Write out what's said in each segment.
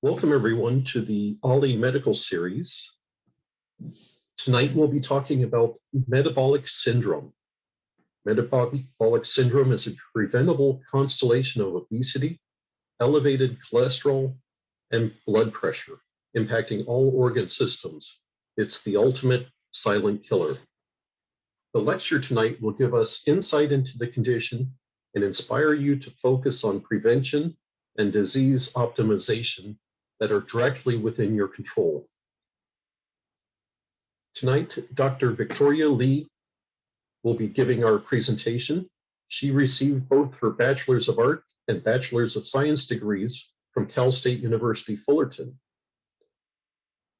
Welcome everyone to the OLLI Medical Series. Tonight we'll be talking about metabolic syndrome. Metabolic syndrome is a preventable constellation of obesity, elevated cholesterol, and blood pressure, impacting all organ systems. It's the ultimate silent killer. The lecture tonight will give us insight into the condition and inspire you to focus on prevention and disease optimization that are directly within your control. Tonight, Dr. Victoria Lee will be giving our presentation. She received both her Bachelor's of Art and Bachelor's of Science degrees from Cal State University, Fullerton,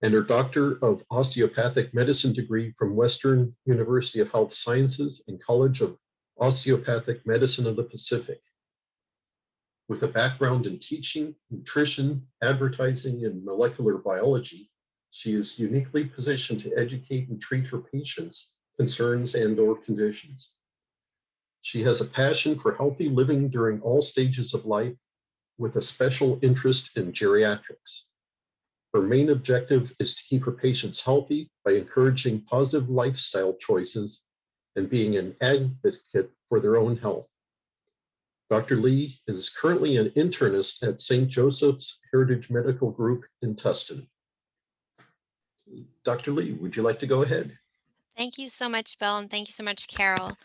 and her Doctor of Osteopathic Medicine degree from Western University of Health Sciences and College of Osteopathic Medicine of the Pacific. With a background in teaching, nutrition, advertising, and molecular biology, she is uniquely positioned to educate and treat her patients' concerns and/or conditions. She has a passion for healthy living during all stages of life, with a special interest in geriatrics. Her main objective is to keep her patients healthy by encouraging positive lifestyle choices and being an advocate for their own health. Dr. Lee is currently an internist at St. Joseph's Heritage Medical Group in Tustin. Dr. Lee, would you like to go ahead? Thank you so much, Bill, and thank you so much, Carol,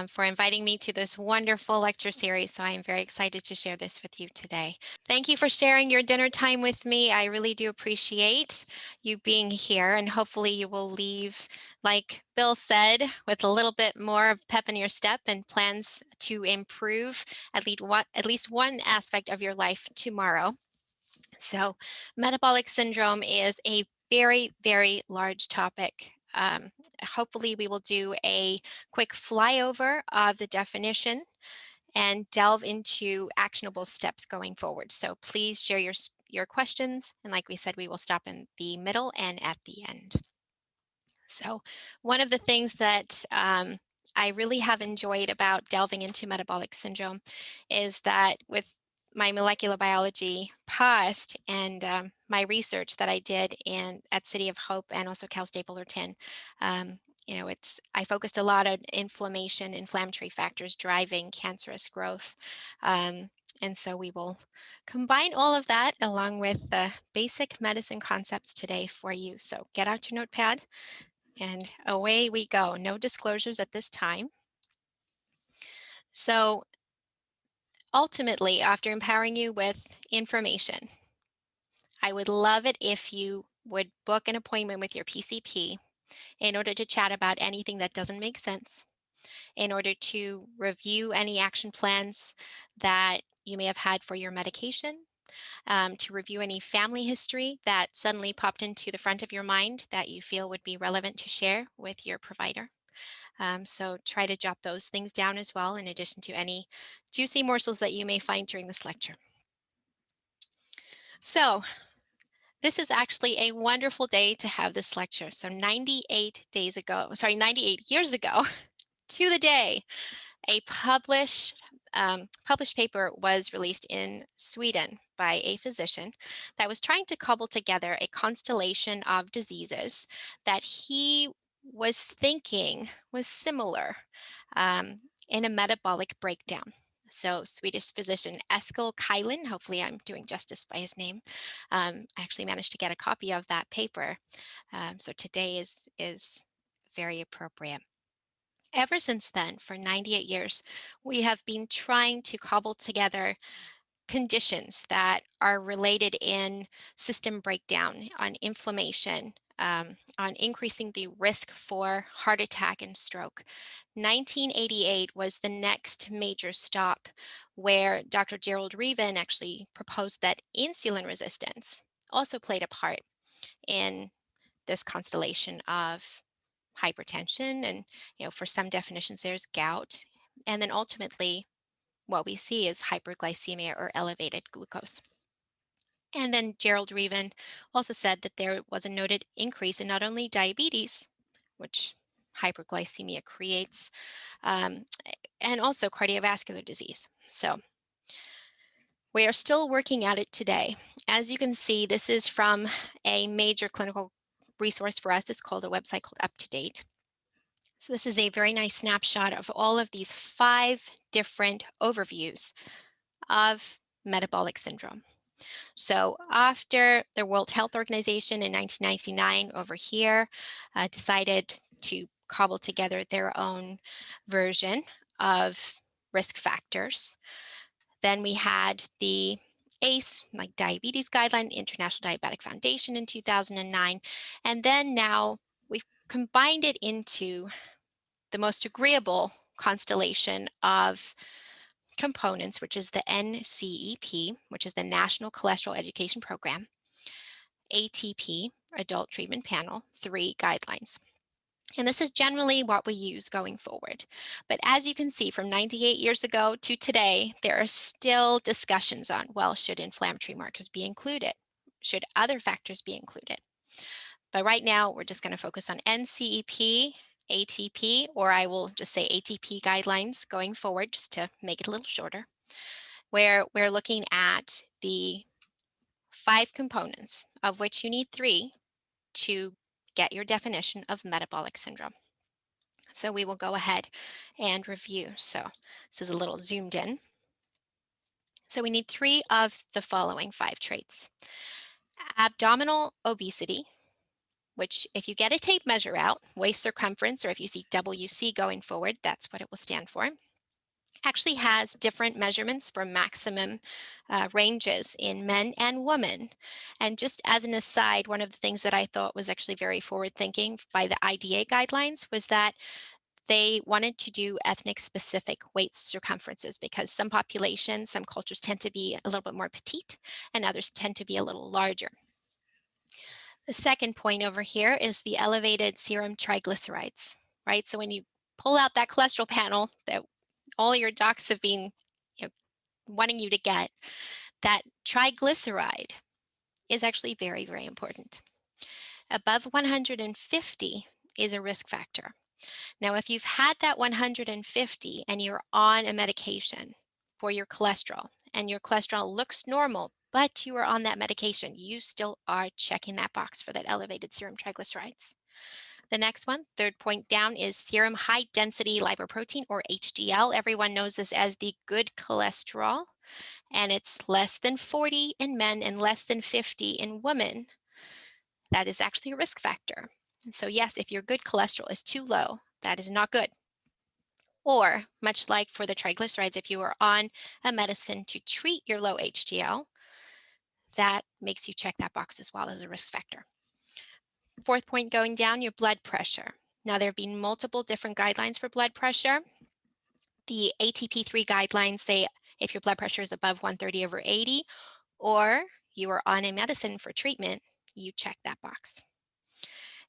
for inviting me to this wonderful lecture series. So I am very excited to share this with you today. Thank you for sharing your dinner time with me. I really do appreciate you being here, and hopefully you will leave, like Bill said, with a little bit more of pep in your step and plans to improve at least one aspect of your life tomorrow. So metabolic syndrome is a very, very large topic. Hopefully we will do a quick flyover of the definition and delve into actionable steps going forward. So please share your questions. And like we said, we will stop in the middle and at the end. So one of the things that I really have enjoyed about delving into metabolic syndrome is that with my molecular biology past and my research that I did at City of Hope and also Cal State Fullerton, I focused a lot on inflammatory factors driving cancerous growth. And so we will combine all of that along with the basic medicine concepts today for you. So get out your notepad and away we go. No disclosures at this time. So ultimately, after empowering you with information, I would love it if you would book an appointment with your PCP in order to chat about anything that doesn't make sense, in order to review any action plans that you may have had for your medication, to review any family history that suddenly popped into the front of your mind that you feel would be relevant to share with your provider. So try to jot those things down as well, in addition to any juicy morsels that you may find during this lecture. So this is actually a wonderful day to have this lecture. So 98 years ago to the day, a published paper was released in Sweden by a physician that was trying to cobble together a constellation of diseases that he was thinking was similar in a metabolic breakdown. So Swedish physician Eskil Kylin, hopefully I'm doing justice by his name, I actually managed to get a copy of that paper. So today is very appropriate. Ever since then, for 98 years, we have been trying to cobble together conditions that are related in system breakdown, on inflammation, on increasing the risk for heart attack and stroke. 1988 was the next major stop where Dr. Gerald Reaven actually proposed that insulin resistance also played a part in this constellation of hypertension, and for some definitions there's gout, and then ultimately what we see is hyperglycemia or elevated glucose. And then Gerald Reaven also said that there was a noted increase in not only diabetes, which hyperglycemia creates, and also cardiovascular disease. So We are still working at it today. As you can see, this is from a major clinical resource for us. It's called a website called Up to Date. So this is a very nice snapshot of all of these 5 different overviews of metabolic syndrome. So after the World Health Organization in 1999 over here decided to cobble together their own version of risk factors, then we had the ACE, like diabetes guideline, International Diabetic Foundation in 2009, and then now we've combined it into the most agreeable constellation of components, which is the NCEP, which is the National Cholesterol Education Program, ATP, Adult Treatment Panel, 3 guidelines. And this is generally what we use going forward. But as you can see, from 98 years ago to today, there are still discussions on, well, should inflammatory markers be included? Should other factors be included? But right now, we're just going to focus on NCEP, ATP, or I will just say ATP guidelines going forward, just to make it a little shorter, where we're looking at the 5 components, of which you need 3 to get your definition of metabolic syndrome. So we will go ahead and review. So this is a little zoomed in. So we need 3 of the following 5 traits. Abdominal obesity, which if you get a tape measure out, waist circumference, or if you see WC going forward, that's what it will stand for, actually has different measurements for maximum ranges in men and women. And just as an aside, one of the things that I thought was actually very forward thinking by the IDA guidelines was that they wanted to do ethnic specific waist circumferences because some populations, some cultures tend to be a little bit more petite and others tend to be a little larger. The second point over here is the elevated serum triglycerides, right? So when you pull out that cholesterol panel that all your docs have been wanting you to get, that triglyceride is actually very, very important. Above 150 is a risk factor. Now, if you've had that 150 and you're on a medication for your cholesterol and your cholesterol looks normal, but you are on that medication, you still are checking that box for that elevated serum triglycerides. The next one, third point down, is serum high density lipoprotein, or HDL. Everyone knows this as the good cholesterol, and it's less than 40 in men and less than 50 in women. That is actually a risk factor. And so yes, if your good cholesterol is too low, that is not good. Or much like for the triglycerides, if you are on a medicine to treat your low HDL, that makes you check that box as well as a risk factor. Fourth point going down, your blood pressure. Now, there have been multiple different guidelines for blood pressure. The ATP3 guidelines say if your blood pressure is above 130/80, or you are on a medicine for treatment, you check that box.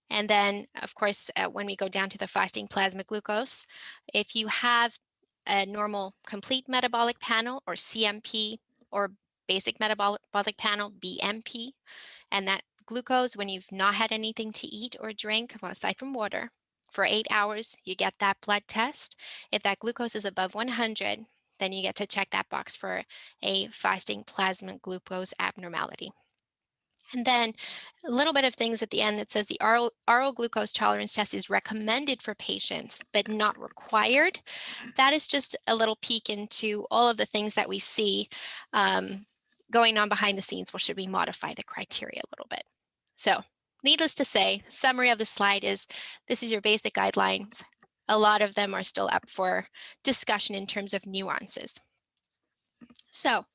And then, of course, when we go down to the fasting plasma glucose, if you have a normal complete metabolic panel, or CMP, or basic metabolic panel, BMP, and that glucose, when you've not had anything to eat or drink, well, aside from water, for 8 hours, you get that blood test. If that glucose is above 100, then you get to check that box for a fasting plasma glucose abnormality. And then a little bit of things at the end that says the oral glucose tolerance test is recommended for patients, but not required. That is just a little peek into all of the things that we see going on behind the scenes. Well, should we modify the criteria a little bit? So needless to say, the summary of the slide is this is your basic guidelines. A lot of them are still up for discussion in terms of nuances. So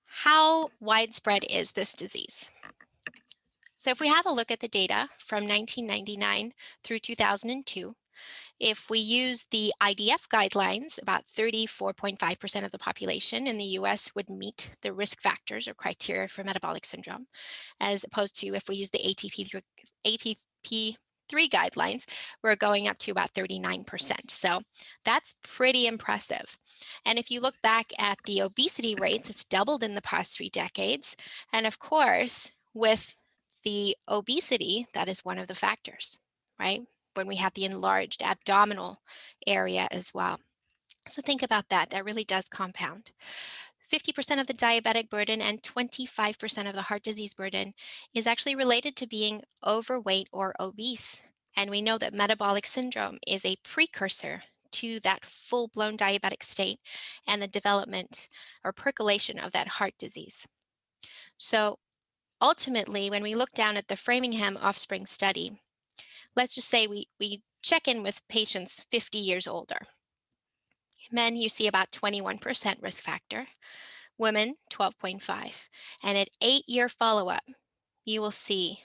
how widespread is this disease? So if we have a look at the data from 1999 through 2002, if we use the IDF guidelines, about 34.5% of the population in the US would meet the risk factors or criteria for metabolic syndrome, as opposed to if we use the ATP3 guidelines, we're going up to about 39%. So that's pretty impressive. And if you look back at the obesity rates, it's doubled in the past 3 decades. And of course, with the obesity, that is one of the factors, right? When we have the enlarged abdominal area as well. So think about that. That really does compound. 50% of the diabetic burden and 25% of the heart disease burden is actually related to being overweight or obese. And we know that metabolic syndrome is a precursor to that full-blown diabetic state and the development or percolation of that heart disease. So ultimately, when we look down at the Framingham Offspring study, let's just say we check in with patients 50 years older. Men, you see about 21% risk factor, women 12.5, and at 8-year follow-up, you will see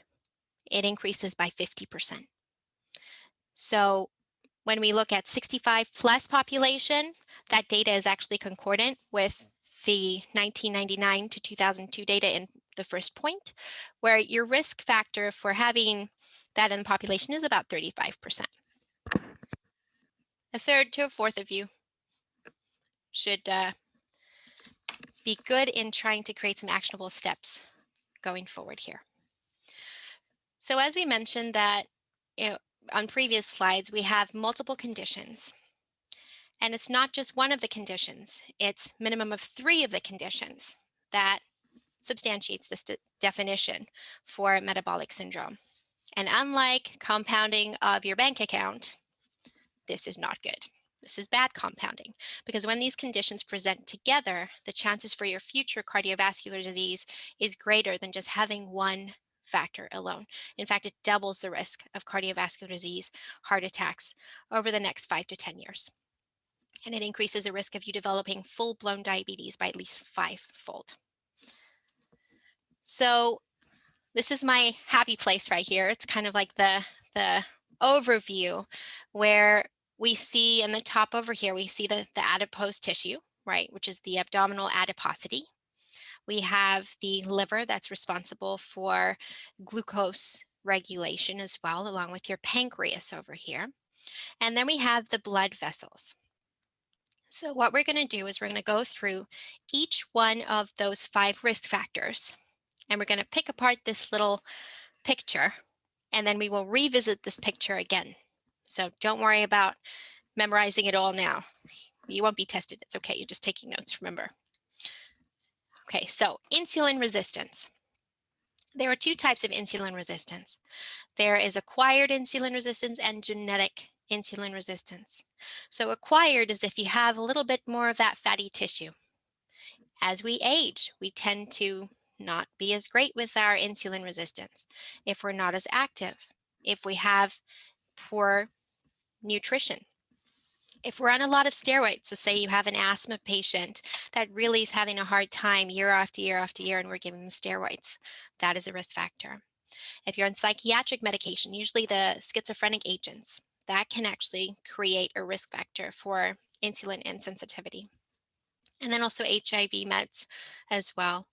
it increases by 50%. So when we look at 65 plus population, that data is actually concordant with the 1999 to 2002 data in the first point, where your risk factor for having that in the population is about 35%. A third to a fourth of you should be good in trying to create some actionable steps going forward here. So as we mentioned that on previous slides, we have multiple conditions. And it's not just one of the conditions, it's minimum of 3 of the conditions that substantiates this definition for metabolic syndrome. And unlike compounding of your bank account, this is not good. This is bad compounding, because when these conditions present together, the chances for your future cardiovascular disease is greater than just having one factor alone. In fact, it doubles the risk of cardiovascular disease, heart attacks over the next 5 to 10 years. And it increases the risk of you developing full-blown diabetes by at least 5-fold. So this is my happy place right here. It's kind of like the overview where we see in the top over here, we see the adipose tissue, right, which is the abdominal adiposity. We have the liver that's responsible for glucose regulation as well, along with your pancreas over here. And then we have the blood vessels. So what we're going to do is we're going to go through each one of those 5 risk factors, and we're going to pick apart this little picture, and then we will revisit this picture again. So don't worry about memorizing it all now. You won't be tested. It's okay. You're just taking notes, remember. Okay, so insulin resistance. There are 2 types of insulin resistance. There is acquired insulin resistance and genetic insulin resistance. So acquired is if you have a little bit more of that fatty tissue. As we age, we tend to not be as great with our insulin resistance. If we're not as active, if we have poor nutrition, if we're on a lot of steroids, so say you have an asthma patient that really is having a hard time year after year after year and we're giving them steroids, that is a risk factor. If you're on psychiatric medication, usually the schizophrenic agents, that can actually create a risk factor for insulin insensitivity. And then also HIV meds as well.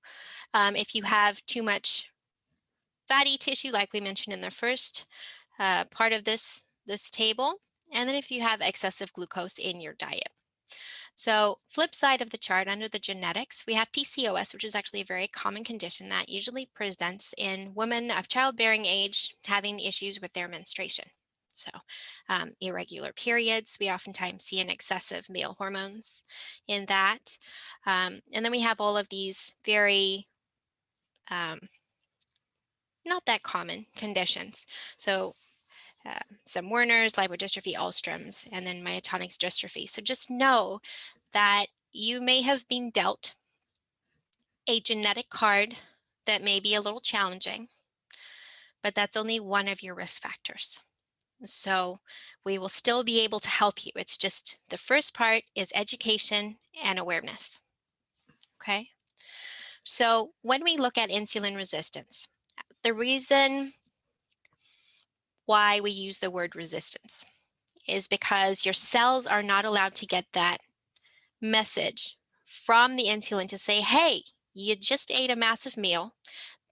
If you have too much fatty tissue, like we mentioned in the first part of this table, and then if you have excessive glucose in your diet. So flip side of the chart under the genetics, we have PCOS, which is actually a very common condition that usually presents in women of childbearing age having issues with their menstruation. So irregular periods, we oftentimes see an excessive male hormones in that. And then we have all of these very not that common conditions. So some Werner's, lipodystrophy, Alström's, and then myotonic dystrophy. So just know that you may have been dealt a genetic card that may be a little challenging, but that's only one of your risk factors. So we will still be able to help you. It's just the first part is education and awareness. Okay. So when we look at insulin resistance, the reason why we use the word resistance is because your cells are not allowed to get that message from the insulin to say, hey, you just ate a massive meal.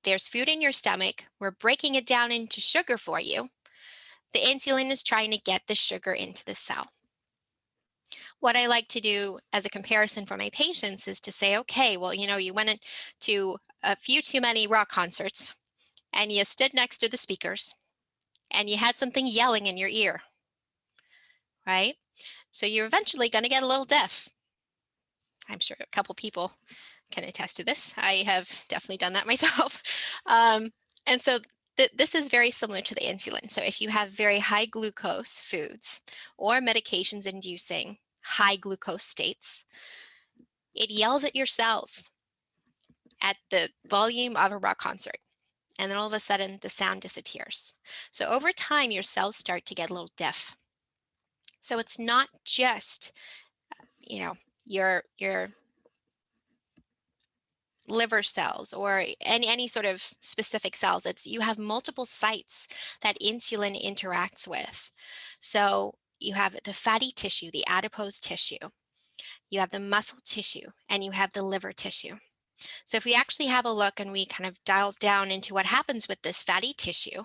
There's food in your stomach. We're breaking it down into sugar for you. The insulin is trying to get the sugar into the cell. What I like to do as a comparison for my patients is to say, okay, well, you went to a few too many rock concerts and you stood next to the speakers and you had something yelling in your ear, right? So you're eventually going to get a little deaf. I'm sure a couple people can attest to this. I have definitely done that myself. Um, and so this is very similar to the insulin. So if you have very high glucose foods or medications inducing high glucose states, it yells at your cells at the volume of a rock concert. And then all of a sudden the sound disappears. So over time, your cells start to get a little deaf. So it's not just, you know, your liver cells or any sort of specific cells. It's you have multiple sites that insulin interacts with. So you have the fatty tissue, the adipose tissue, you have the muscle tissue, and you have the liver tissue. So if we actually have a look and we kind of dive down into what happens with this fatty tissue,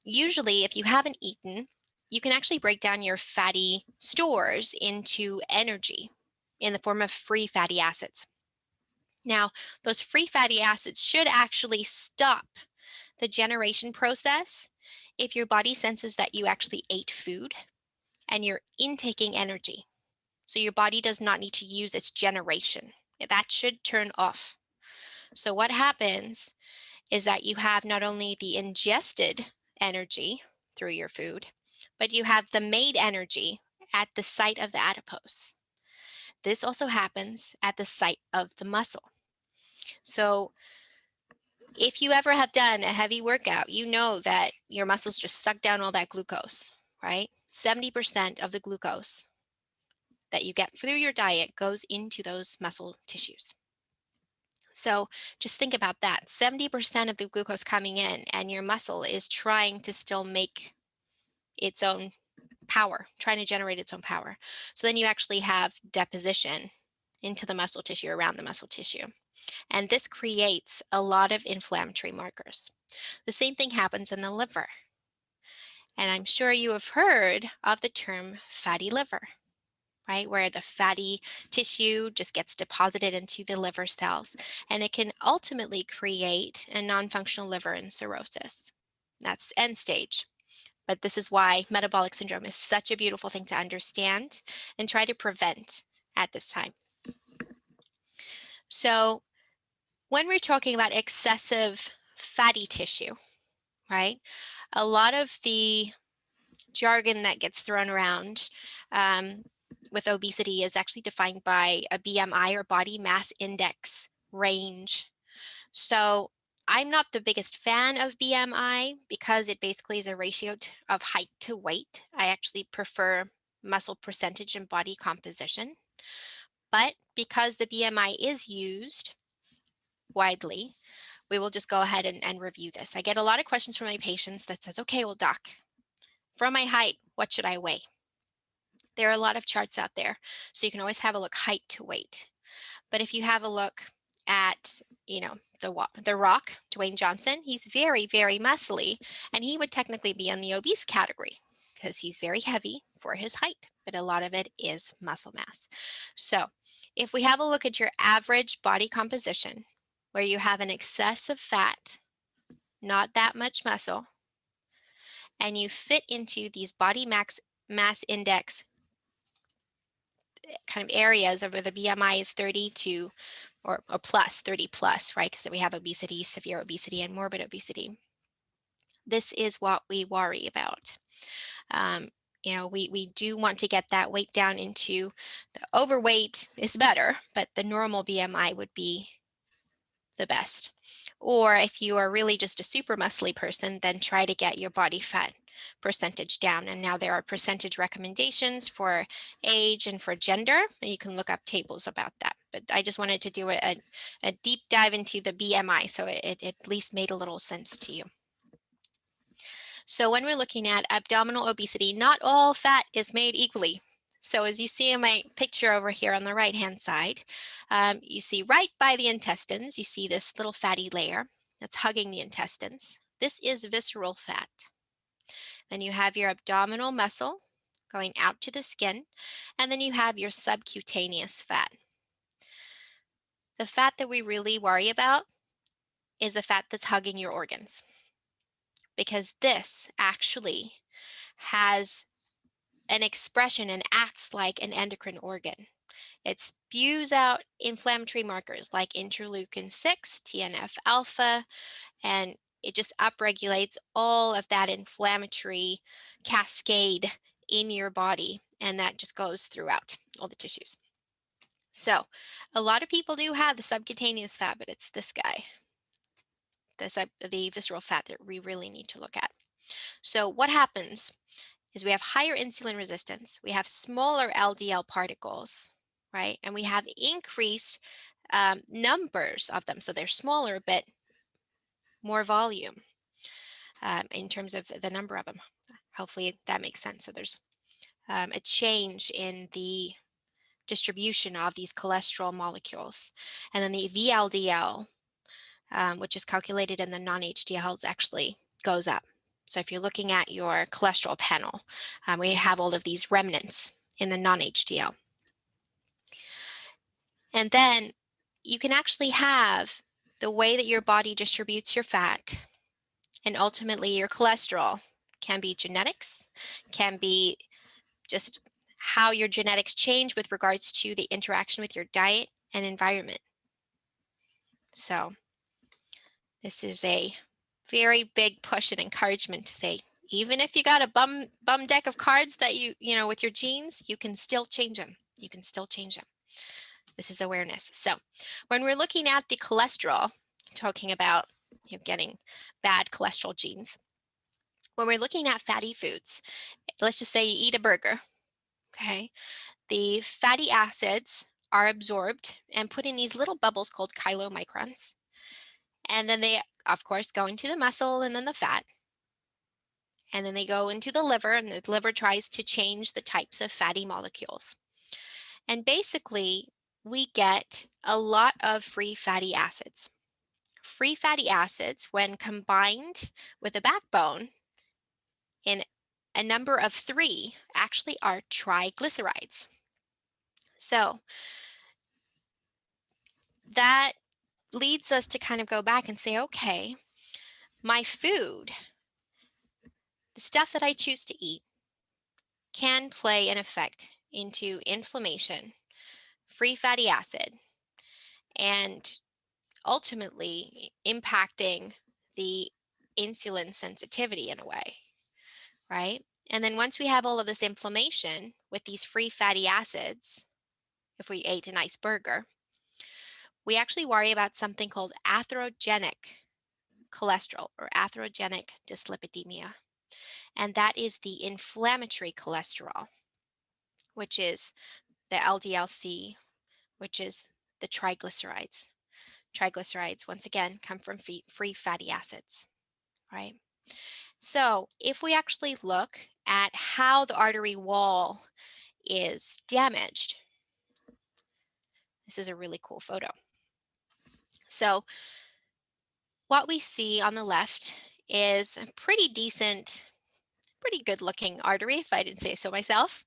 usually if you haven't eaten, you can actually break down your fatty stores into energy in the form of free fatty acids. Now, those free fatty acids should actually stop the generation process if your body senses that you actually ate food and you're intaking energy. So your body does not need to use its generation. That should turn off. So what happens is that you have not only the ingested energy through your food, but you have the made energy at the site of the adipose. This also happens at the site of the muscle. So if you ever have done a heavy workout, you know that your muscles just suck down all that glucose, right? 70% of the glucose that you get through your diet goes into those muscle tissues. So just think about that. 70% of the glucose coming in, and your muscle is trying to still make its own power, trying to generate its own power. So then you actually have deposition into the muscle tissue, around the muscle tissue. And this creates a lot of inflammatory markers. The same thing happens in the liver. And I'm sure you have heard of the term fatty liver, right? Where the fatty tissue just gets deposited into the liver cells, and it can ultimately create a non-functional liver and cirrhosis. That's end stage. But this is why metabolic syndrome is such a beautiful thing to understand and try to prevent at this time. So when we're talking about excessive fatty tissue, right? A lot of the jargon that gets thrown around with obesity is actually defined by a BMI, or body mass index range. So I'm not the biggest fan of BMI because it basically is a ratio of height to weight. I actually prefer muscle percentage and body composition. But because the BMI is used widely, we will just go ahead and review this. I get a lot of questions from my patients that says, okay, well, doc, from my height, what should I weigh? There are a lot of charts out there, so you can always have a look height to weight. But if you have a look at, the Rock, Dwayne Johnson, he's very, very muscly, and he would technically be in the obese category because he's very heavy for his height, but a lot of it is muscle mass. So if we have a look at your average body composition, where you have an excess of fat, not that much muscle, and you fit into these body mass index kind of areas of where the BMI is 30 to or plus 30 plus, right? Because we have obesity, severe obesity, and morbid obesity. This is what we worry about. We do want to get that weight down into the overweight is better, but the normal BMI would be the best. Or if you are really just a super muscly person, then try to get your body fat percentage down. And now there are percentage recommendations for age and for gender. You can look up tables about that. But I just wanted to do a deep dive into the BMI, so it at least made a little sense to you. So when we're looking at abdominal obesity, not all fat is made equally. So as you see in my picture over here on the right-hand side, you see right by the intestines, you see this little fatty layer that's hugging the intestines. This is visceral fat. Then you have your abdominal muscle going out to the skin, and then you have your subcutaneous fat. The fat that we really worry about is the fat that's hugging your organs, because this actually has an expression and acts like an endocrine organ. It spews out inflammatory markers like interleukin 6, TNF alpha, and it just upregulates all of that inflammatory cascade in your body, and that just goes throughout all the tissues. So a lot of people do have the subcutaneous fat, but it's this guy, the visceral fat, that we really need to look at. So what happens is we have higher insulin resistance, we have smaller LDL particles, right? And we have increased numbers of them. So they're smaller, but more volume in terms of the number of them. Hopefully that makes sense. So there's a change in the distribution of these cholesterol molecules. And then the VLDL, which is calculated in the non-HDLs, actually goes up. So if you're looking at your cholesterol panel, we have all of these remnants in the non-HDL. And then you can actually have the way that your body distributes your fat and ultimately your cholesterol can be genetics, can be just how your genetics change with regards to the interaction with your diet and environment. So this is a very big push and encouragement to say, even if you got a bum deck of cards that you know, with your genes, you can still change them. You can still change them. This is awareness. So when we're looking at the cholesterol, talking about getting bad cholesterol genes, when we're looking at fatty foods, let's just say you eat a burger, okay? The fatty acids are absorbed and put in these little bubbles called chylomicrons. And then they, of course, go into the muscle and then the fat. And then they go into the liver, and the liver tries to change the types of fatty molecules. And basically, we get a lot of free fatty acids. Free fatty acids, when combined with a backbone in a number of 3, actually are triglycerides. So that leads us to kind of go back and say, okay, my food, the stuff that I choose to eat, can play an effect into inflammation, free fatty acid, and ultimately impacting the insulin sensitivity in a way, right? And then once we have all of this inflammation with these free fatty acids, if we ate a nice burger, we actually worry about something called atherogenic cholesterol or atherogenic dyslipidemia. And that is the inflammatory cholesterol, which is the LDL-C, which is the triglycerides. Triglycerides, once again, come from free fatty acids, right? So if we actually look at how the artery wall is damaged, this is a really cool photo. So what we see on the left is a pretty decent, pretty good looking artery, if I didn't say so myself.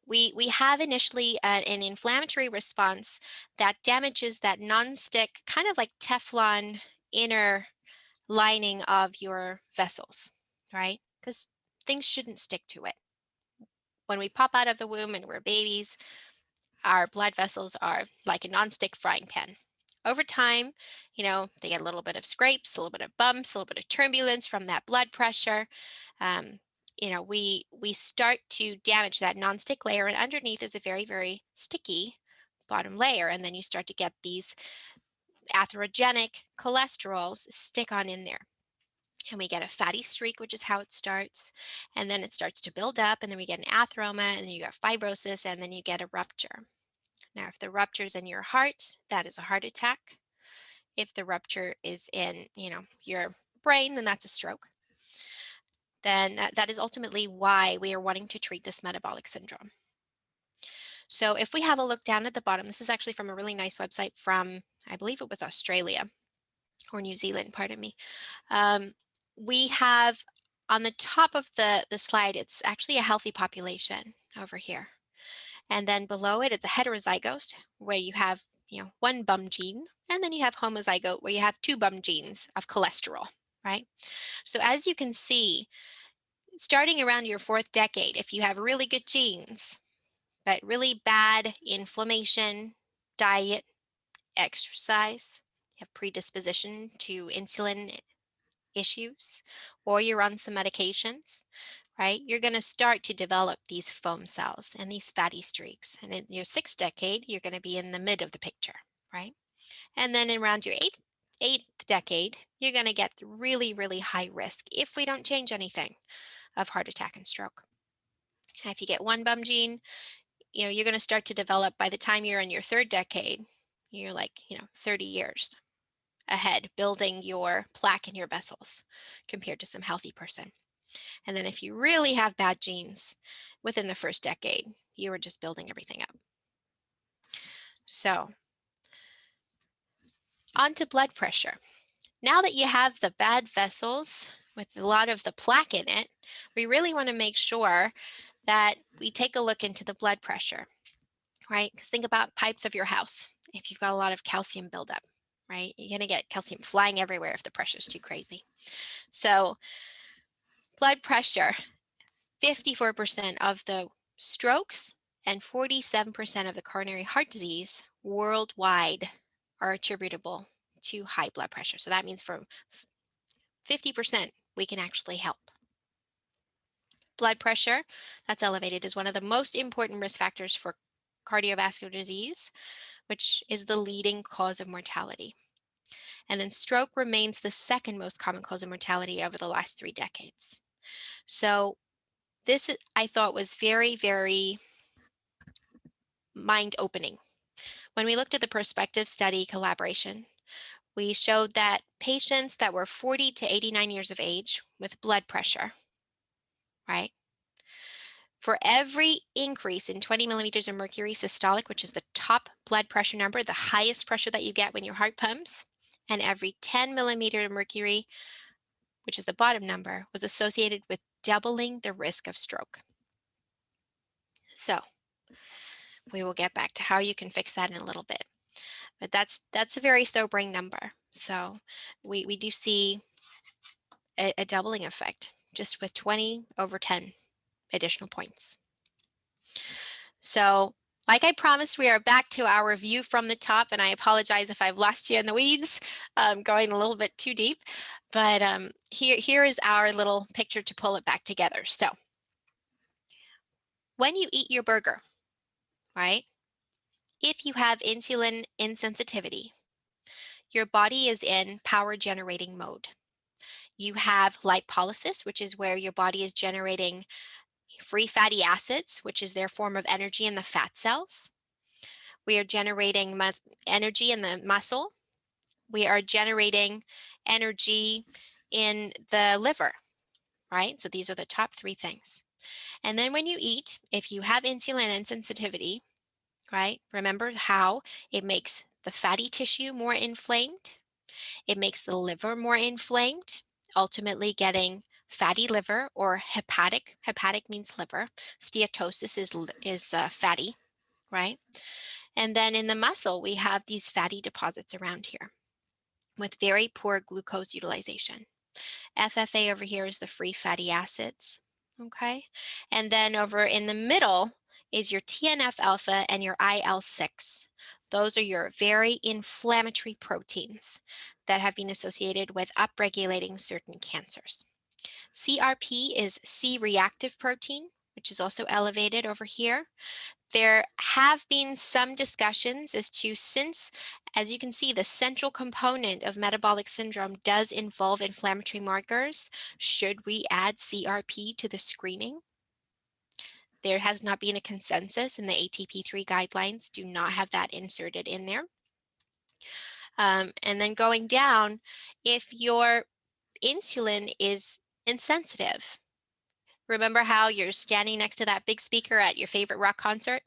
We have initially an inflammatory response that damages that nonstick, kind of like Teflon inner lining of your vessels, right? Because things shouldn't stick to it. When we pop out of the womb and we're babies, our blood vessels are like a nonstick frying pan. Over time, they get a little bit of scrapes, a little bit of bumps, a little bit of turbulence from that blood pressure. We start to damage that nonstick layer, and underneath is a very, very sticky bottom layer. And then you start to get these atherogenic cholesterols stick on in there. And we get a fatty streak, which is how it starts. And then it starts to build up, and then we get an atheroma, and then you get fibrosis, and then you get a rupture. Now, if the rupture is in your heart, that is a heart attack. If the rupture is in, your brain, then that's a stroke. Then that is ultimately why we are wanting to treat this metabolic syndrome. So if we have a look down at the bottom, this is actually from a really nice website from, I believe it was Australia or New Zealand, pardon me. We have on the top of the slide, it's actually a healthy population over here. And then below it, it's a heterozygote where you have, one bum gene, and then you have homozygote where you have 2 bum genes of cholesterol, right? So as you can see, starting around your 4th decade, if you have really good genes, but really bad inflammation, diet, exercise, you have predisposition to insulin issues, or you're on some medications, right? You're going to start to develop these foam cells and these fatty streaks. And in your sixth decade, you're going to be in the mid of the picture, right? And then around your eighth decade, you're going to get really, really high risk if we don't change anything of heart attack and stroke. And if you get one bum gene, you're going to start to develop by the time you're in your third decade, you're like, 30 years ahead building your plaque in your vessels compared to some healthy person. And then if you really have bad genes within the first decade, you were just building everything up. So on to blood pressure. Now that you have the bad vessels with a lot of the plaque in it, we really want to make sure that we take a look into the blood pressure, right? Because think about pipes of your house. If you've got a lot of calcium buildup, right? You're going to get calcium flying everywhere if the pressure is too crazy. So blood pressure, 54% of the strokes and 47% of the coronary heart disease worldwide are attributable to high blood pressure. So that means for 50%, we can actually help. Blood pressure that's elevated is one of the most important risk factors for cardiovascular disease, which is the leading cause of mortality. And then stroke remains the second most common cause of mortality over the last 3 decades. So this, I thought, was very, very mind-opening. When we looked at the prospective study collaboration, we showed that patients that were 40 to 89 years of age with blood pressure, right? For every increase in 20 millimeters of mercury systolic, which is the top blood pressure number, the highest pressure that you get when your heart pumps, and every 10 millimeter of mercury, which is the bottom number, was associated with doubling the risk of stroke. So we will get back to how you can fix that in a little bit. But that's a very sobering number. So we do see a doubling effect just with 20 over 10 additional points. So like I promised, we are back to our review from the top, and I apologize if I've lost you in the weeds, going a little bit too deep, but here is our little picture to pull it back together. So when you eat your burger, right, if you have insulin insensitivity, your body is in power generating mode. You have lipolysis, which is where your body is generating free fatty acids, which is their form of energy in the fat cells. We are generating energy in the muscle. We are generating energy in the liver, right? So these are the top 3 things. And then when you eat, if you have insulin insensitivity, right, remember how it makes the fatty tissue more inflamed. It makes the liver more inflamed, ultimately getting fatty liver or hepatic. Hepatic means liver. Steatosis is fatty, right? And then in the muscle, we have these fatty deposits around here with very poor glucose utilization. FFA over here is the free fatty acids, okay? And then over in the middle is your TNF alpha and your IL-6. Those are your very inflammatory proteins that have been associated with upregulating certain cancers. CRP is C-reactive protein, which is also elevated over here. There have been some discussions as to, since, as you can see, the central component of metabolic syndrome does involve inflammatory markers, should we add CRP to the screening? There has not been a consensus, and the ATP3 guidelines do not have that inserted in there. And then going down, if your insulin is insensitive, remember how you're standing next to that big speaker at your favorite rock concert?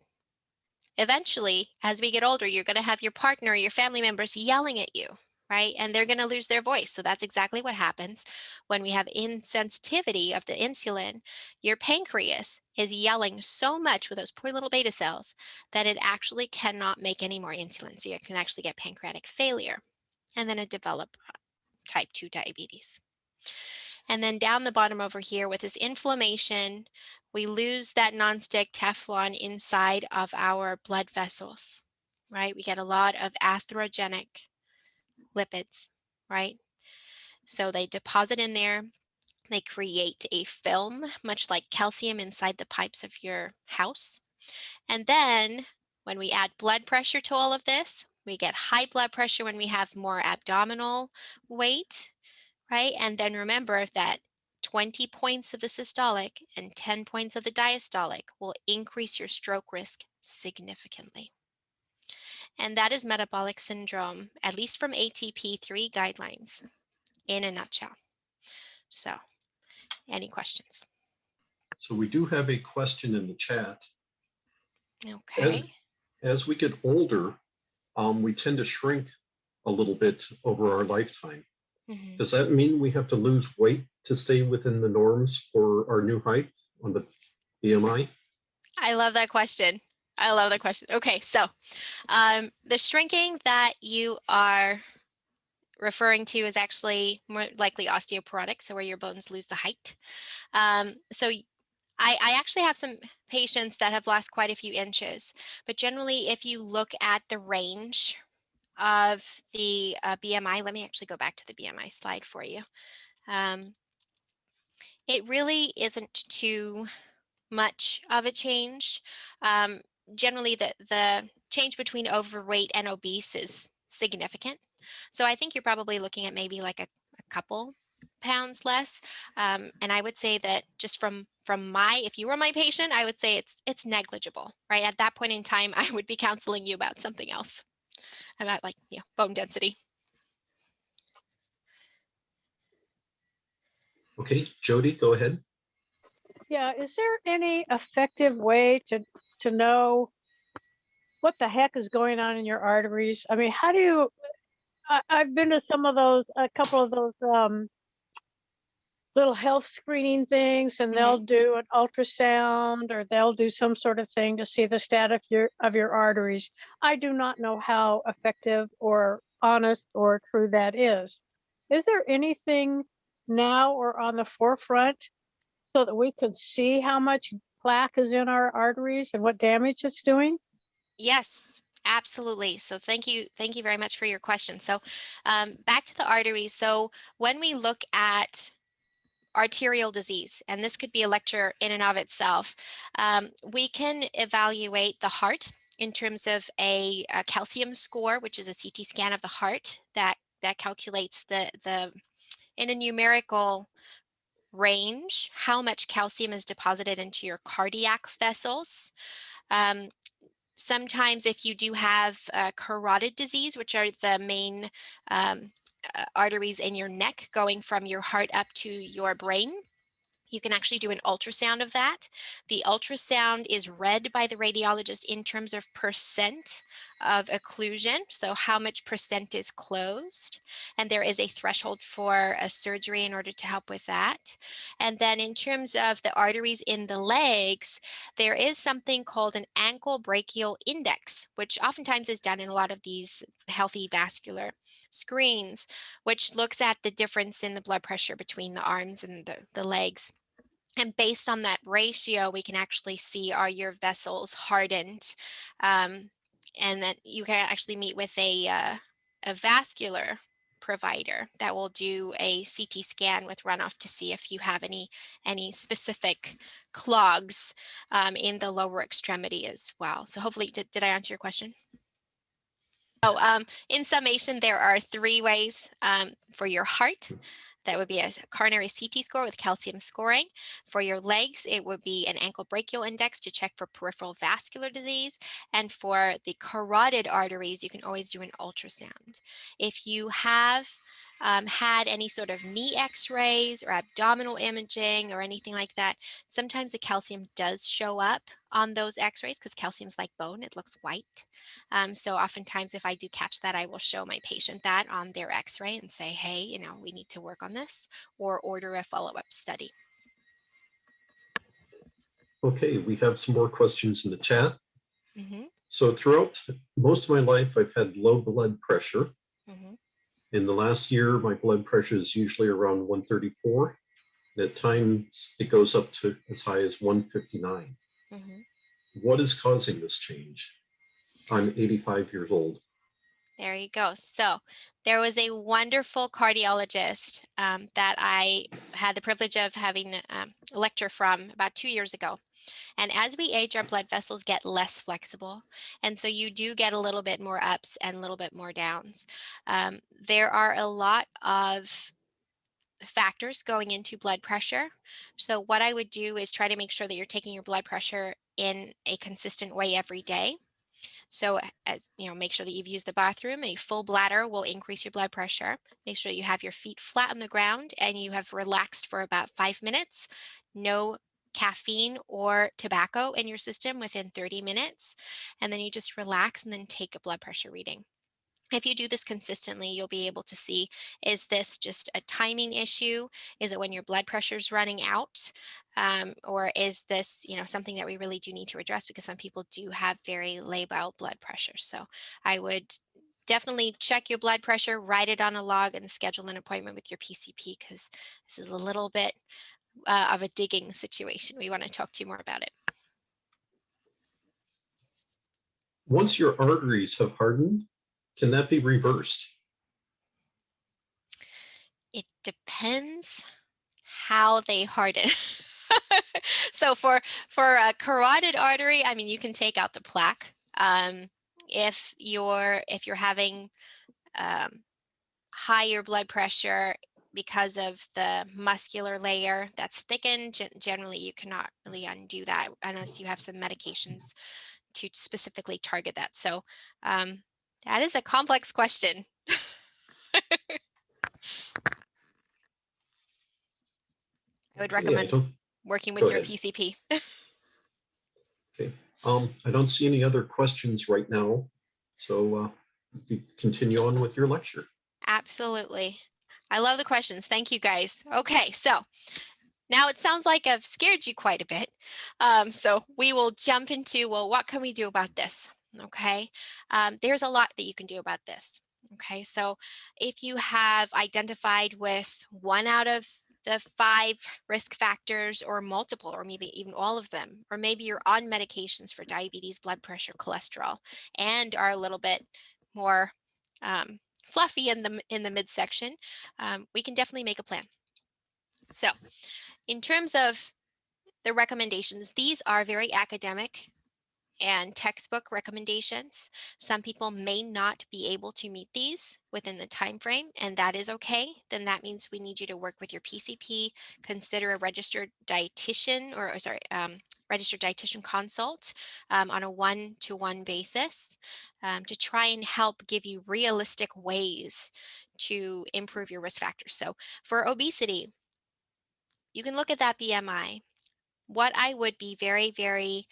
Eventually, as we get older, you're going to have your partner or your family members yelling at you, right? And they're going to lose their voice. So that's exactly what happens when we have insensitivity of the insulin. Your pancreas is yelling so much with those poor little beta cells that it actually cannot make any more insulin. So you can actually get pancreatic failure and then develop type 2 diabetes. And then down the bottom over here with this inflammation, we lose that nonstick Teflon inside of our blood vessels, right? We get a lot of atherogenic lipids, right? So they deposit in there. They create a film, much like calcium inside the pipes of your house. And then when we add blood pressure to all of this, we get high blood pressure when we have more abdominal weight, right? And then remember that 20 points of the systolic and 10 points of the diastolic will increase your stroke risk significantly. And that is metabolic syndrome, at least from ATP3 guidelines, in a nutshell. So, any questions? So we do have a question in the chat. Okay. As we get older, we tend to shrink a little bit over our lifetime. Mhm. Does that mean we have to lose weight to stay within the norms for our new height on the BMI? I love that question. I love that question. Okay, so the shrinking that you are referring to is actually more likely osteoporotic, so where your bones lose the height. So I actually have some patients that have lost quite a few inches, but generally, if you look at the range of the BMI, let me actually go back to the BMI slide for you. It really isn't too much of a change. Generally, the change between overweight and obese is significant. So I think you're probably looking at maybe like a couple pounds less. And I would say that just from my, if you were my patient, I would say it's negligible, right? At that point in time, I would be counseling you about something else, about like, bone density. Okay, Jody, go ahead. Yeah, is there any effective way to know what the heck is going on in your arteries? I mean, how do you? I've been to a couple of those little health screening things, and they'll do an ultrasound or they'll do some sort of thing to see the status of your arteries. I do not know how effective or honest or true that is. Is there anything now or on the forefront so that we could see how much plaque is in our arteries and what damage it's doing? Yes, absolutely. So thank you very much for your question. So back to the arteries. So when we look at arterial disease, and this could be a lecture in and of itself, we can evaluate the heart in terms of a calcium score, which is a CT scan of the heart that calculates the in a numerical range how much calcium is deposited into your cardiac vessels. Sometimes if you do have carotid disease, which are the main arteries in your neck going from your heart up to your brain, you can actually do an ultrasound of that. The ultrasound is read by the radiologist in terms of percent of occlusion, so how much percent is closed. And there is a threshold for a surgery in order to help with that. And then in terms of the arteries in the legs, there is something called an ankle brachial index, which oftentimes is done in a lot of these healthy vascular screens, which looks at the difference in the blood pressure between the arms and the legs. And based on that ratio, we can actually see, are your vessels hardened? And that you can actually meet with a vascular provider that will do a CT scan with runoff to see if you have any specific clogs in the lower extremity as well. So hopefully, did I answer your question? Oh, in summation, there are 3 ways for your heart. That would be a coronary CT score with calcium scoring. For your legs, it would be an ankle brachial index to check for peripheral vascular disease. And for the carotid arteries, you can always do an ultrasound. If you have had any sort of knee x-rays or abdominal imaging or anything like that, sometimes the calcium does show up on those x-rays because calcium's like bone, it looks white. So oftentimes if I do catch that, I will show my patient that on their x-ray and say, hey, we need to work on this, or order a follow-up study. Okay, we have some more questions in the chat. Mm-hmm. So throughout most of my life, I've had low blood pressure. Mm-hmm. In the last year, my blood pressure is usually around 134. And at times it goes up to as high as 159. Mhm. What is causing this change? I'm 85 years old. There you go. So there was a wonderful cardiologist that I had the privilege of having a lecture from about 2 years ago. And as we age, our blood vessels get less flexible. And so you do get a little bit more ups and a little bit more downs. There are a lot of factors going into blood pressure. So what I would do is try to make sure that you're taking your blood pressure in a consistent way every day. So as you know, make sure that you've used the bathroom. A full bladder will increase your blood pressure. Make sure you have your feet flat on the ground and you have relaxed for about 5 minutes. No caffeine or tobacco in your system within 30 minutes. And then you just relax and then take a blood pressure reading. If you do this consistently, you'll be able to see, is this just a timing issue? Is it when your blood pressure is running out? Or is this, something that we really do need to address, because some people do have very labile blood pressure. So I would definitely check your blood pressure, write it on a log, and schedule an appointment with your PCP, because this is a little bit of a digging situation. We want to talk to you more about it. Once your arteries have hardened, can that be reversed? It depends how they harden. So for a carotid artery, I mean, you can take out the plaque. If you're having higher blood pressure because of the muscular layer that's thickened, generally you cannot really undo that unless you have some medications to specifically target that. So that is a complex question. I would recommend working with your PCP. Okay. I don't see any other questions right now. So you continue on with your lecture. Absolutely. I love the questions. Thank you, guys. Okay, so now it sounds like I've scared you quite a bit. So we will jump into, well, what can we do about this? Okay, there's a lot that you can do about this. Okay, so if you have identified with 1 out of the 5 risk factors, or multiple, or maybe even all of them, or maybe you're on medications for diabetes, blood pressure, cholesterol, and are a little bit more fluffy in the midsection, we can definitely make a plan. So in terms of the recommendations, these are very academic and textbook recommendations. Some people may not be able to meet these within the time frame, and that is okay. Then that means we need you to work with your PCP, consider a registered dietitian, registered dietitian consult on a one-to-one basis to try and help give you realistic ways to improve your risk factors. So for obesity, you can look at that BMI. What I would be very, very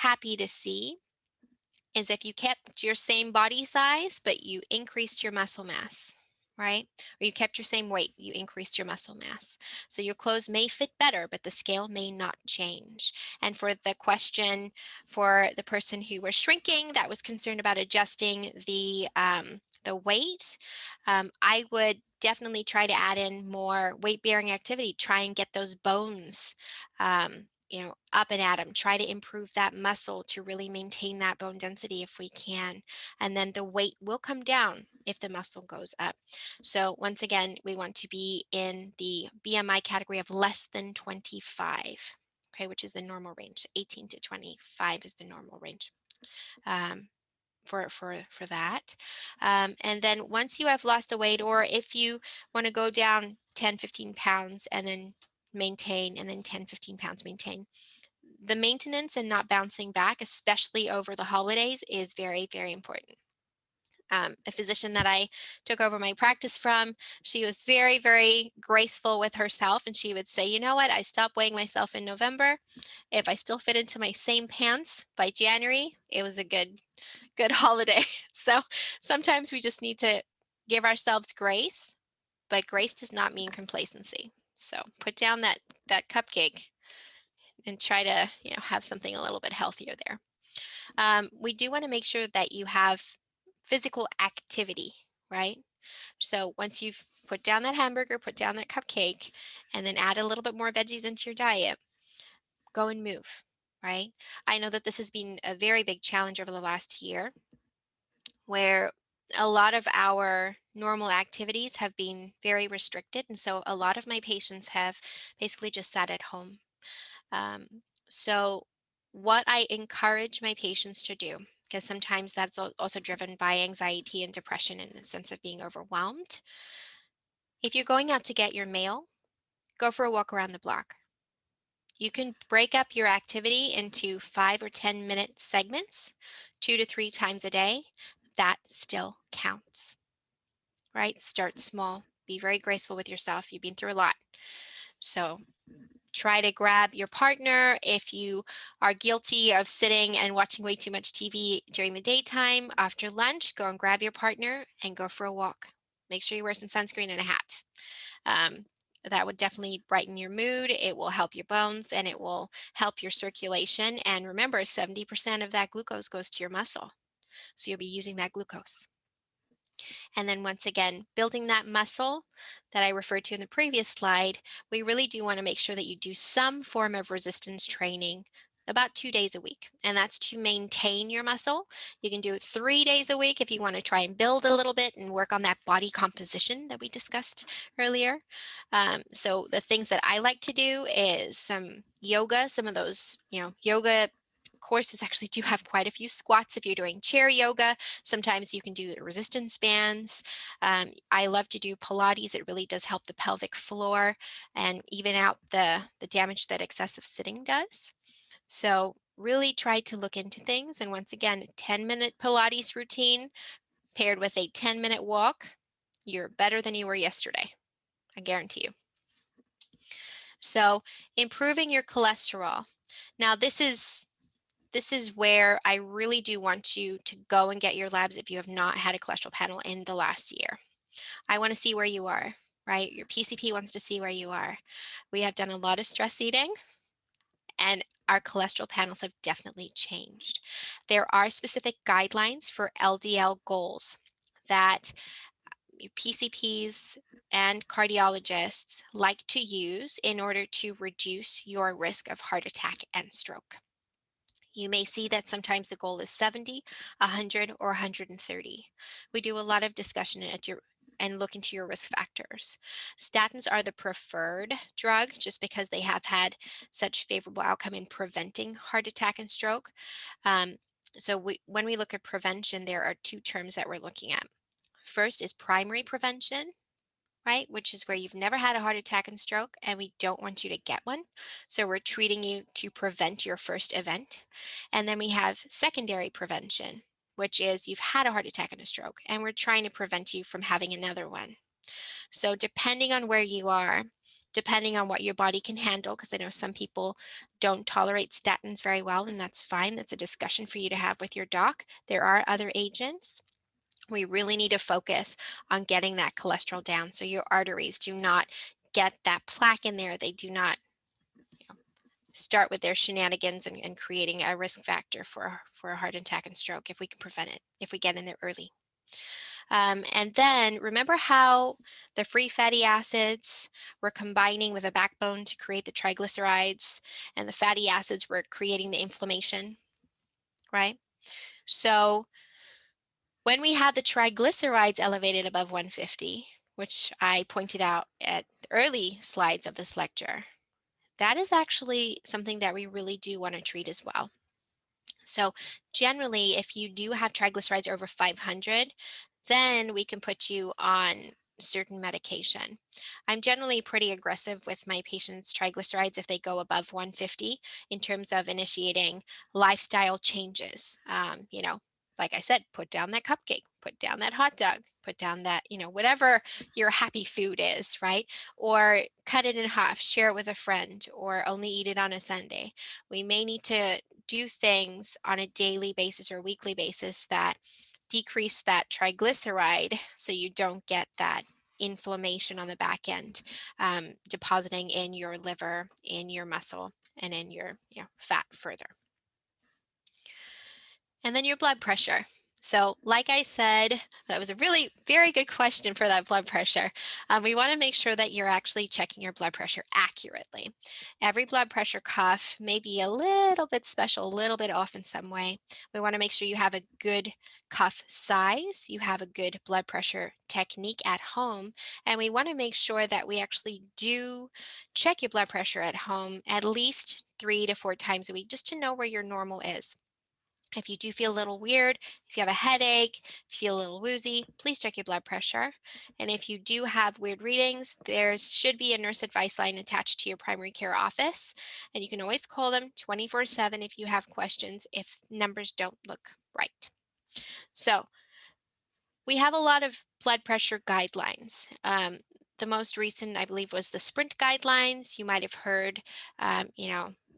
happy to see is if you kept your same body size, but you increased your muscle mass, right? Or you kept your same weight, you increased your muscle mass. So your clothes may fit better, but the scale may not change. And for the question for the person who was shrinking, that was concerned about adjusting the weight, I would definitely try to add in more weight-bearing activity, try and get those bones up and at them, try to improve that muscle to really maintain that bone density if we can. And then the weight will come down if the muscle goes up. So once again, we want to be in the BMI category of less than 25, okay, which is the normal range. 18 to 25 is the normal range. For that. And then once you have lost the weight, or if you want to go down 10, 15 pounds and then maintain, and then 10, 15 pounds maintain, the maintenance and not bouncing back, especially over the holidays, is very, very important. A physician that I took over my practice from, she was very, very graceful with herself, and she would say, you know what, I stopped weighing myself in November. If I still fit into my same pants by January, it was a good holiday. So sometimes we just need to give ourselves grace, but grace does not mean complacency. So put down that cupcake and try to have something a little bit healthier there. We do want to make sure that you have physical activity, right? So once you've put down that hamburger, put down that cupcake, and then add a little bit more veggies into your diet, go and move, right? I know that this has been a very big challenge over the last year, where a lot of our normal activities have been very restricted. And so a lot of my patients have basically just sat at home. Um, so what I encourage my patients to do, because sometimes that's also driven by anxiety and depression and the sense of being overwhelmed. If you're going out to get your mail, go for a walk around the block. You can break up your activity into 5 or 10-minute segments, 2 to 3 times a day. That still counts, right? Start small. Be very graceful with yourself. You've been through a lot. So try to grab your partner. If you are guilty of sitting and watching way too much TV during the daytime, after lunch, go and grab your partner and go for a walk. Make sure you wear some sunscreen and a hat. That would definitely brighten your mood. It will help your bones and it will help your circulation. And remember, 70% of that glucose goes to your muscle. So you'll be using that glucose. And then once again, building that muscle that I referred to in the previous slide, we really do want to make sure that you do some form of resistance training about 2 days a week. And that's to maintain your muscle. You can do it 3 days a week if you want to try and build a little bit and work on that body composition that we discussed earlier. So the things that I like to do is some yoga, some of those, yoga courses actually do have quite a few squats if you're doing chair yoga. Sometimes you can do resistance bands. I love to do Pilates. It really does help the pelvic floor and even out the damage that excessive sitting does. So really try to look into things. And once again, 10-minute Pilates routine paired with a 10-minute walk, you're better than you were yesterday. I guarantee you. So improving your cholesterol. Now this is where I really do want you to go and get your labs if you have not had a cholesterol panel in the last year. I want to see where you are, right? Your PCP wants to see where you are. We have done a lot of stress eating and our cholesterol panels have definitely changed. There are specific guidelines for LDL goals that PCPs and cardiologists like to use in order to reduce your risk of heart attack and stroke. You may see that sometimes the goal is 70, 100, or 130. We do a lot of discussion and look into your risk factors. Statins are the preferred drug just because they have had such favorable outcome in preventing heart attack and stroke. So when we look at prevention, there are 2 terms that we're looking at. First is primary prevention, right? Which is where you've never had a heart attack and stroke, and we don't want you to get one. So we're treating you to prevent your first event. And then we have secondary prevention, which is you've had a heart attack and a stroke, and we're trying to prevent you from having another one. So depending on where you are, depending on what your body can handle, because I know some people don't tolerate statins very well, and that's fine. That's a discussion for you to have with your doc. There are other agents. We really need to focus on getting that cholesterol down so your arteries do not get that plaque in there. They do not start with their shenanigans and creating a risk factor for a heart attack and stroke if we can prevent it, if we get in there early. And then remember how the free fatty acids were combining with a backbone to create the triglycerides, and the fatty acids were creating the inflammation, right? So when we have the triglycerides elevated above 150, which I pointed out at the early slides of this lecture, that is actually something that we really do want to treat as well. So generally, if you do have triglycerides over 500, then we can put you on certain medication. I'm generally pretty aggressive with my patients' triglycerides if they go above 150 in terms of initiating lifestyle changes. Like I said, put down that cupcake, put down that hot dog, put down that, whatever your happy food is, right? Or cut it in half, share it with a friend, or only eat it on a Sunday. We may need to do things on a daily basis or weekly basis that decrease that triglyceride so you don't get that inflammation on the back end, depositing in your liver, in your muscle, and in your fat further. And then your blood pressure. So like I said, that was a really very good question for that blood pressure. We want to make sure that you're actually checking your blood pressure accurately. Every blood pressure cuff may be a little bit special, a little bit off in some way. We want to make sure you have a good cuff size, you have a good blood pressure technique at home, and we want to make sure that we actually do check your blood pressure at home at least 3 to 4 times a week just to know where your normal is. If you do feel a little weird, if you have a headache, if you feel a little woozy, please check your blood pressure. And if you do have weird readings, there should be a nurse advice line attached to your primary care office. And you can always call them 24/7 if you have questions, if numbers don't look right. So we have a lot of blood pressure guidelines. The most recent, I believe, was the Sprint guidelines. You might have heard,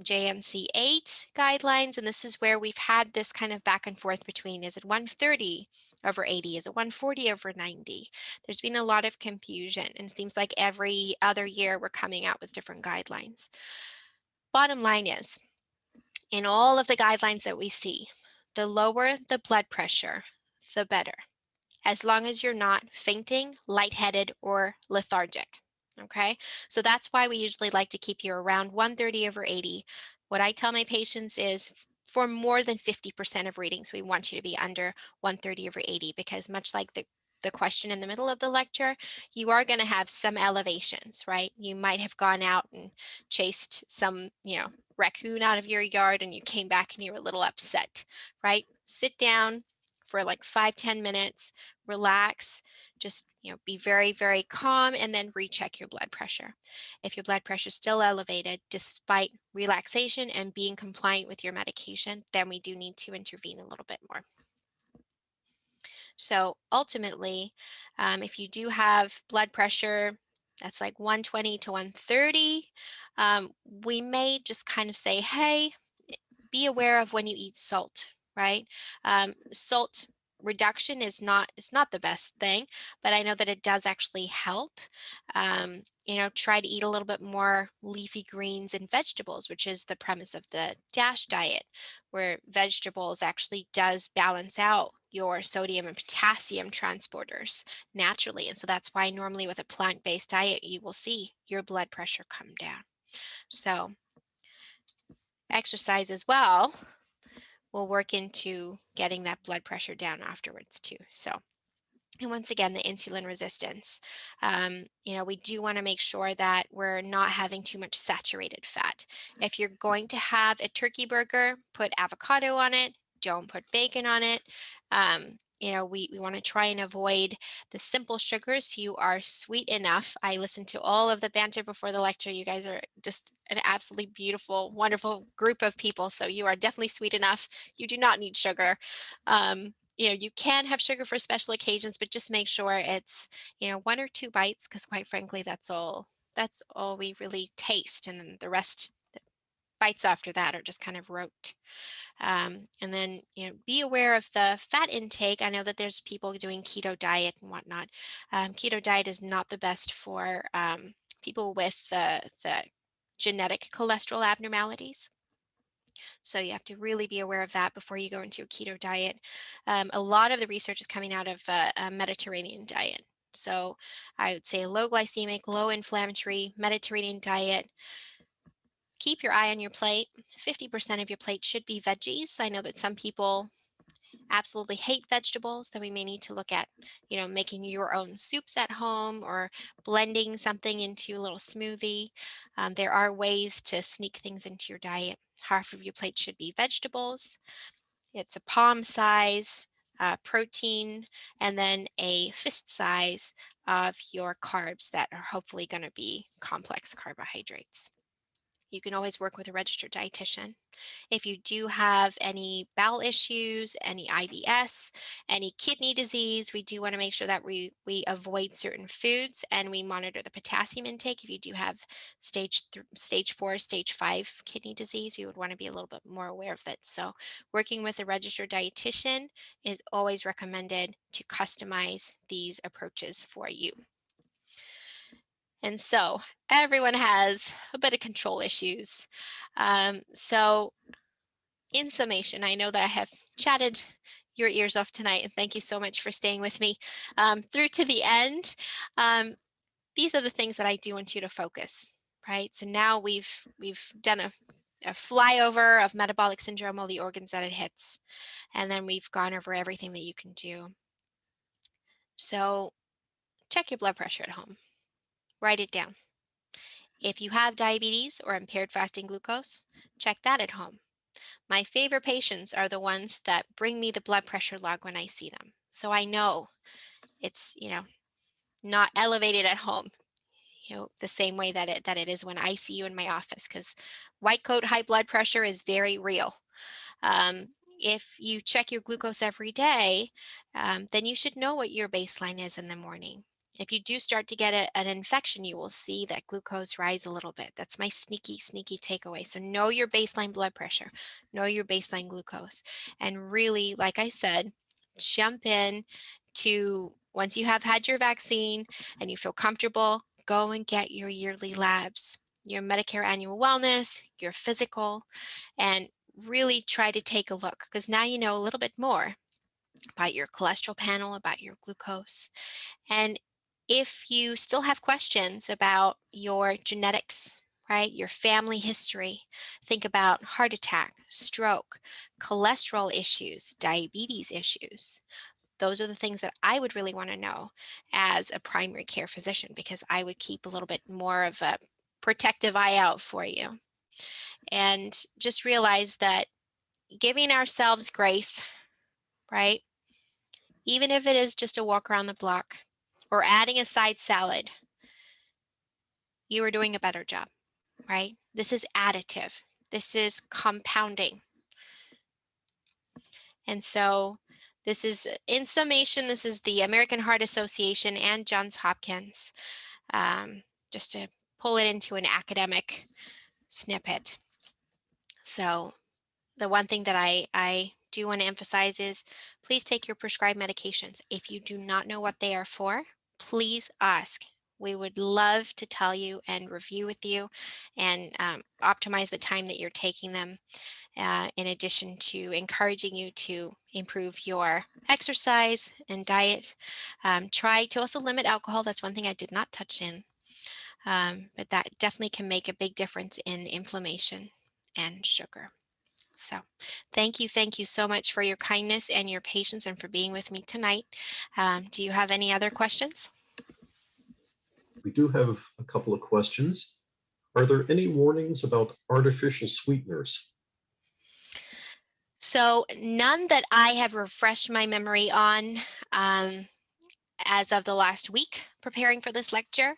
JMC 8 guidelines, and this is where we've had this kind of back and forth between, is it 130/80? Is it 140/90? There's been a lot of confusion, and it seems like every other year we're coming out with different guidelines. Bottom line is, in all of the guidelines that we see, the lower the blood pressure, the better, as long as you're not fainting, lightheaded, or lethargic. Okay, so that's why we usually like to keep you around 130/80. What I tell my patients is, for more than 50% of readings, we want you to be under 130/80, because much like the question in the middle of the lecture, you are going to have some elevations, right? You might have gone out and chased some, raccoon out of your yard, and you came back and you were a little upset, right? Sit down for like 5-10 minutes, relax, just be very, very calm, and then recheck your blood pressure. If your blood pressure is still elevated despite relaxation and being compliant with your medication, then we do need to intervene a little bit more. So ultimately, if you do have blood pressure that's like 120 to 130, we may just kind of say, hey, be aware of when you eat salt, right? Salt reduction is not the best thing, but I know that it does actually help. Try to eat a little bit more leafy greens and vegetables, which is the premise of the DASH diet, where vegetables actually does balance out your sodium and potassium transporters naturally. And so that's why normally with a plant-based diet, you will see your blood pressure come down. So exercise as well will work into getting that blood pressure down afterwards too. So, and once again, the insulin resistance. We do want to make sure that we're not having too much saturated fat. If you're going to have a turkey burger, put avocado on it. Don't put bacon on it. We want to try and avoid the simple sugars. You are sweet enough. I listened to all of the banter before the lecture. You guys are just an absolutely beautiful, wonderful group of people. So you are definitely sweet enough. You do not need sugar. You can have sugar for special occasions, but just make sure it's, 1 or 2 bites, because quite frankly, that's all we really taste. And then the rest, the bites after that, are just kind of rote. And then, be aware of the fat intake. I know that there's people doing keto diet and whatnot. Keto diet is not the best for people with the genetic cholesterol abnormalities. So you have to really be aware of that before you go into a keto diet. A lot of the research is coming out of a Mediterranean diet. So I would say a low glycemic, low inflammatory Mediterranean diet. Keep your eye on your plate. 50% of your plate should be veggies. I know that some people absolutely hate vegetables, then we may need to look at, making your own soups at home or blending something into a little smoothie. There are ways to sneak things into your diet. Half of your plate should be vegetables. It's a palm size protein, and then a fist size of your carbs that are hopefully going to be complex carbohydrates. You can always work with a registered dietitian. If you do have any bowel issues, any IBS, any kidney disease, we do want to make sure that we avoid certain foods, and we monitor the potassium intake. If you do have stage 4, stage 5 kidney disease, we would want to be a little bit more aware of it. So working with a registered dietitian is always recommended to customize these approaches for you. And so everyone has a bit of control issues. So in summation, I know that I have chatted your ears off tonight. And thank you so much for staying with me through to the end. These are the things that I do want you to focus, right? So now we've done a flyover of metabolic syndrome, all the organs that it hits, and then we've gone over everything that you can do. So check your blood pressure at home. Write it down. If you have diabetes or impaired fasting glucose, check that at home. My favorite patients are the ones that bring me the blood pressure log when I see them. So I know it's, not elevated at home, the same way that it is when I see you in my office, because white coat high blood pressure is very real. If you check your glucose every day, then you should know what your baseline is in the morning. If you do start to get an infection, you will see that glucose rise a little bit. That's my sneaky takeaway. So know your baseline blood pressure, know your baseline glucose, and really, like I said, jump in to, once you have had your vaccine and you feel comfortable, go and get your yearly labs, your Medicare annual wellness, your physical, and really try to take a look, because now you know a little bit more about your cholesterol panel, about your glucose. And if you still have questions about your genetics, right, your family history, think about heart attack, stroke, cholesterol issues, diabetes issues. Those are the things that I would really want to know as a primary care physician, because I would keep a little bit more of a protective eye out for you. And just realize that giving ourselves grace, right? Even if it is just a walk around the block or adding a side salad, you are doing a better job, right? This is additive. This is compounding. And so this is, in summation, this is the American Heart Association and Johns Hopkins, just to pull it into an academic snippet. So the one thing that I do want to emphasize is, please take your prescribed medications. If you do not know what they are for, please ask. We would love to tell you and review with you and optimize the time that you're taking them, in addition to encouraging you to improve your exercise and diet. Try to also limit alcohol. That's one thing I did not touch in, but that definitely can make a big difference in inflammation and sugar. So thank you so much for your kindness and your patience and for being with me tonight. Do you have any other questions? We do have a couple of questions. Are there any warnings about artificial sweeteners? So none that I have refreshed my memory on as of the last week preparing for this lecture.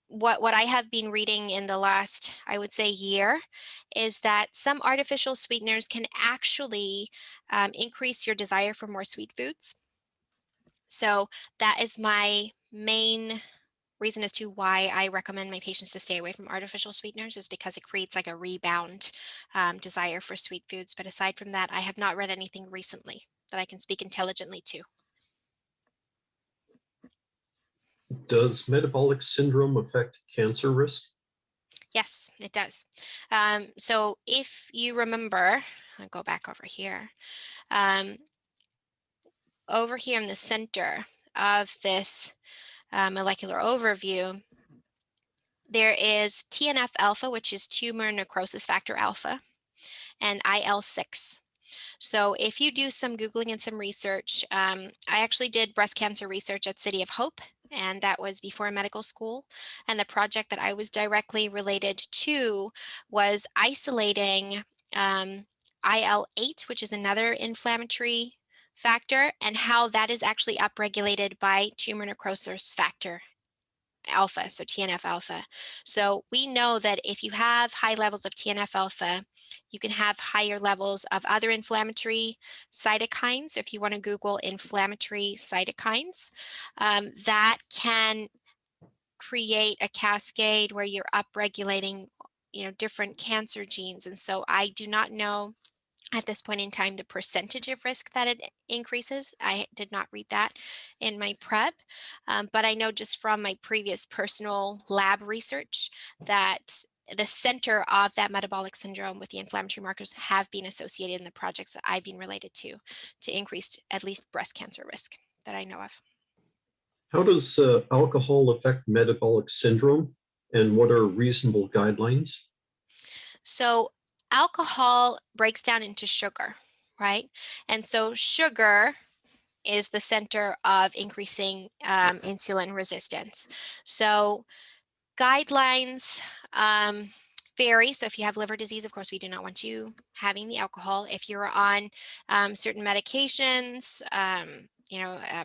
What I have been reading in the last, I would say, year, is that some artificial sweeteners can actually increase your desire for more sweet foods. So that is my main reason as to why I recommend my patients to stay away from artificial sweeteners, is because it creates like a rebound desire for sweet foods. But aside from that, I have not read anything recently that I can speak intelligently to. Does metabolic syndrome affect cancer risk? Yes, it does. So if you remember, I'll go back over here. Over here in the center of this molecular overview, there is TNF alpha, which is tumor necrosis factor alpha, and IL-6. So if you do some Googling and some research, I actually did breast cancer research at City of Hope, and that was before medical school. And the project that I was directly related to was isolating IL-8, which is another inflammatory factor, and how that is actually upregulated by tumor necrosis factor alpha, so TNF alpha. So we know that if you have high levels of TNF alpha, you can have higher levels of other inflammatory cytokines. If you want to Google inflammatory cytokines, that can create a cascade where you're upregulating, different cancer genes. And so I do not know at this point in time the percentage of risk that it increases. I did not read that in my prep, but I know just from my previous personal lab research that the center of that metabolic syndrome with the inflammatory markers have been associated in the projects that I've been related to increased at least breast cancer risk that I know of. How does alcohol affect metabolic syndrome, and what are reasonable guidelines? So alcohol breaks down into sugar, right? And so sugar is the center of increasing insulin resistance. So guidelines vary. So if you have liver disease, of course, we do not want you having the alcohol. If you're on certain medications,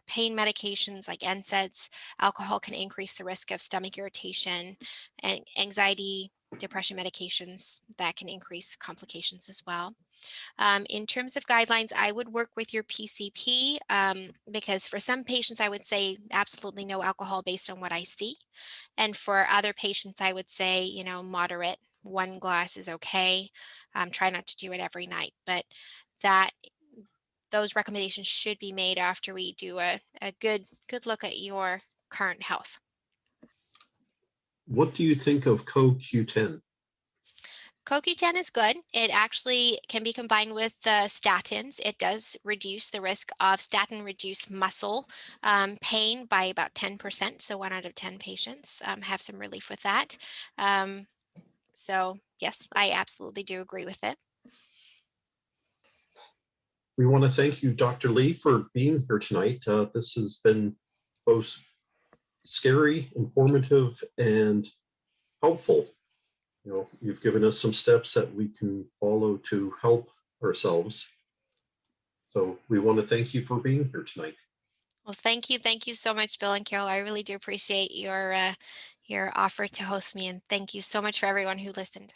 pain medications like NSAIDs, alcohol can increase the risk of stomach irritation, and anxiety, depression medications that can increase complications as well. In terms of guidelines, I would work with your PCP because for some patients, I would say absolutely no alcohol based on what I see. And for other patients, I would say, moderate. 1 glass is okay. Try not to do it every night, but those recommendations should be made after we do a good look at your current health. What do you think of CoQ10? CoQ10 is good. It actually can be combined with statins. It does reduce the risk of statin-reduced muscle pain by about 10%. So 1 out of 10 patients have some relief with that. So yes, I absolutely do agree with it. We want to thank you, Dr. Lee, for being here tonight. This has been both scary, informative, and helpful. You've given us some steps that we can follow to help ourselves. So we want to thank you for being here tonight. Well, thank you. Thank you so much, Bill and Carol. I really do appreciate your offer to host me, and thank you so much for everyone who listened.